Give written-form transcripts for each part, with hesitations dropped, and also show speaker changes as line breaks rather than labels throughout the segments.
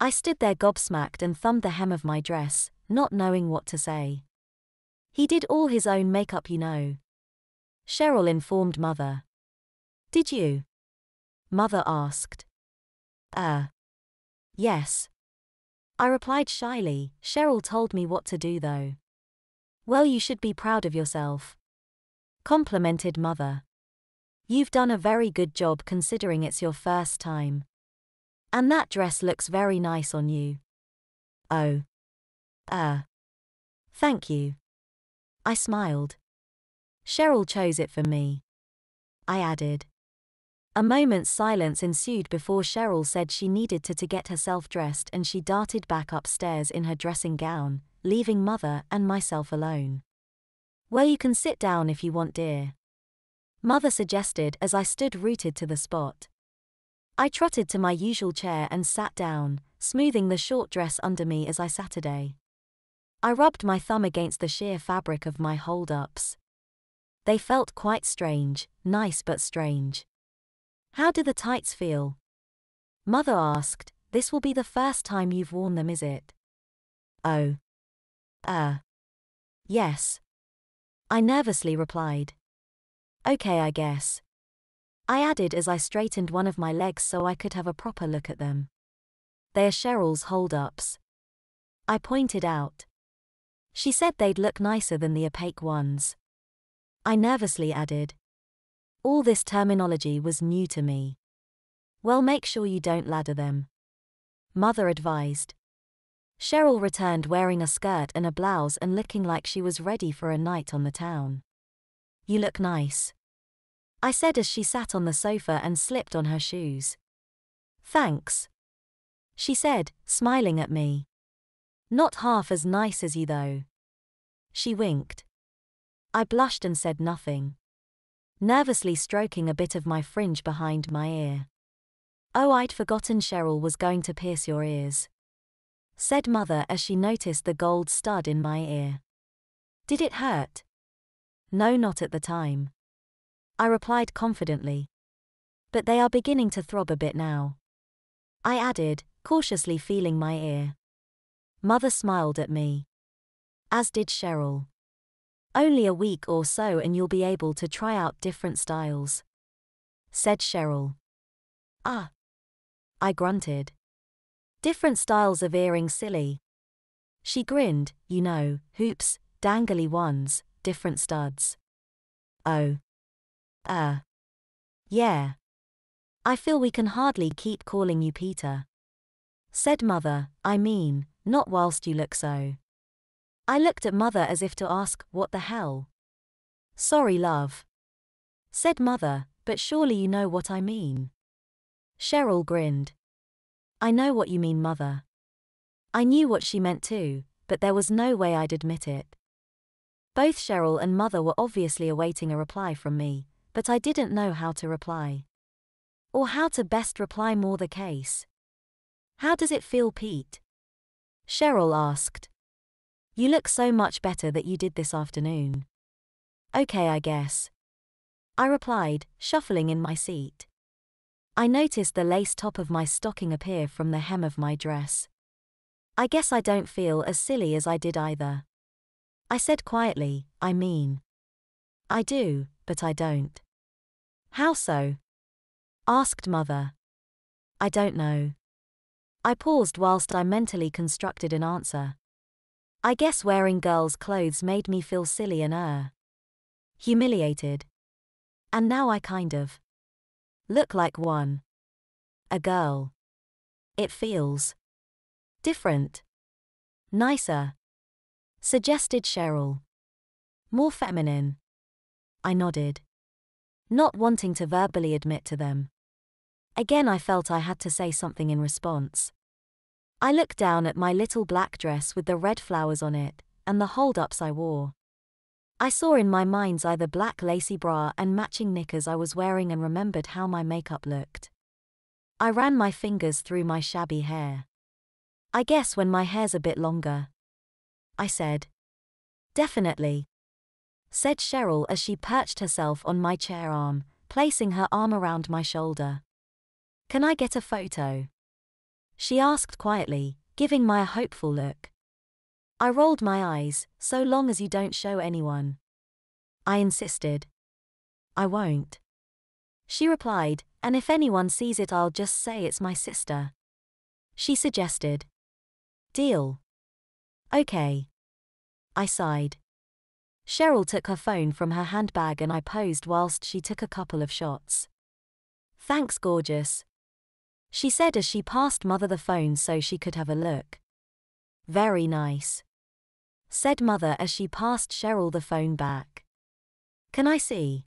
I stood there gobsmacked and thumbed the hem of my dress, not knowing what to say. He did all his own makeup, you know. Cheryl informed Mother. Did you? Mother asked. Yes. I replied shyly. Cheryl told me what to do though. Well, you should be proud of yourself, complimented Mother. You've done a very good job considering it's your first time. And that dress looks very nice on you. Oh. Thank you. I smiled. Cheryl chose it for me, I added. A moment's silence ensued before Cheryl said she needed to get herself dressed, and she darted back upstairs in her dressing gown, leaving Mother and myself alone. Well, you can sit down if you want, dear, Mother suggested as I stood rooted to the spot. I trotted to my usual chair and sat down, smoothing the short dress under me as I sat. I rubbed my thumb against the sheer fabric of my hold-ups. They felt quite strange, nice but strange. How do the tights feel? Mother asked. This will be the first time you've worn them, is it? Oh. Yes. I nervously replied. Okay, I guess, I added as I straightened one of my legs so I could have a proper look at them. They are Cheryl's hold-ups, I pointed out. She said they'd look nicer than the opaque ones, I nervously added. All this terminology was new to me. Well, make sure you don't ladder them, Mother advised. Cheryl returned wearing a skirt and a blouse and looking like she was ready for a night on the town. You look nice, I said as she sat on the sofa and slipped on her shoes. Thanks, she said, smiling at me. Not half as nice as you though. She winked. I blushed and said nothing, nervously stroking a bit of my fringe behind my ear. Oh, I'd forgotten Cheryl was going to pierce your ears, said Mother as she noticed the gold stud in my ear. Did it hurt? No, not at the time, I replied confidently. But they are beginning to throb a bit now, I added, cautiously feeling my ear. Mother smiled at me, as did Cheryl. Only a week or so and you'll be able to try out different styles, said Cheryl. I grunted. Different styles of earrings, silly. She grinned. You know, hoops, dangly ones, different studs. Oh. Yeah. I feel we can hardly keep calling you Peter, said Mother. I mean, not whilst you look so. I looked at Mother as if to ask, what the hell? Sorry, love, said Mother, but surely you know what I mean. Cheryl grinned. I know what you mean, Mother. I knew what she meant too, but there was no way I'd admit it. Both Cheryl and Mother were obviously awaiting a reply from me, but I didn't know how to reply. Or how to best reply, more the case. How does it feel, Pete? Cheryl asked. You look so much better that you did this afternoon. Okay, I guess, I replied, shuffling in my seat. I noticed the lace top of my stocking appear from the hem of my dress. I guess I don't feel as silly as I did either, I said quietly. I mean, I do, but I don't. How so? Asked Mother. I don't know. I paused whilst I mentally constructed an answer. I guess wearing girls' clothes made me feel silly and humiliated. And now I kind of look like one. A girl. It feels different. Nicer, suggested Cheryl. More feminine. I nodded, not wanting to verbally admit to them. Again I felt I had to say something in response. I looked down at my little black dress with the red flowers on it, and the hold-ups I wore. I saw in my mind's eye the black lacy bra and matching knickers I was wearing and remembered how my makeup looked. I ran my fingers through my shabby hair. I guess when my hair's a bit longer, I said. Definitely, said Cheryl as she perched herself on my chair arm, placing her arm around my shoulder. Can I get a photo? she asked quietly, giving me a hopeful look. I rolled my eyes. So long as you don't show anyone. I insisted. I won't. She replied, and if anyone sees it I'll just say it's my sister. She suggested. Deal. Okay. I sighed. Cheryl took her phone from her handbag and I posed whilst she took a couple of shots. Thanks, gorgeous, she said as she passed Mother the phone so she could have a look. Very nice, said Mother as she passed Cheryl the phone back. Can I see?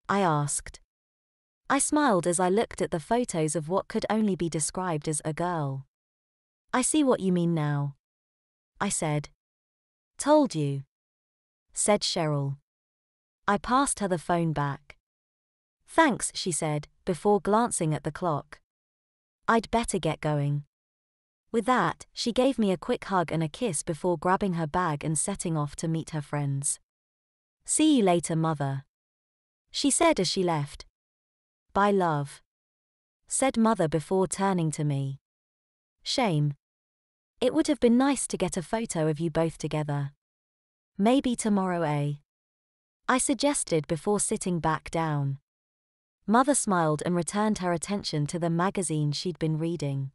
I asked. I smiled as I looked at the photos of what could only be described as a girl. I see what you mean now, I said. Told you, said Cheryl. I passed her the phone back. Thanks, she said, before glancing at the clock. I'd better get going. With that, she gave me a quick hug and a kiss before grabbing her bag and setting off to meet her friends. See you later, Mother, she said as she left. Bye, love, said Mother before turning to me. Shame. It would have been nice to get a photo of you both together. Maybe tomorrow, eh? I suggested before sitting back down. Mother smiled and returned her attention to the magazine she'd been reading.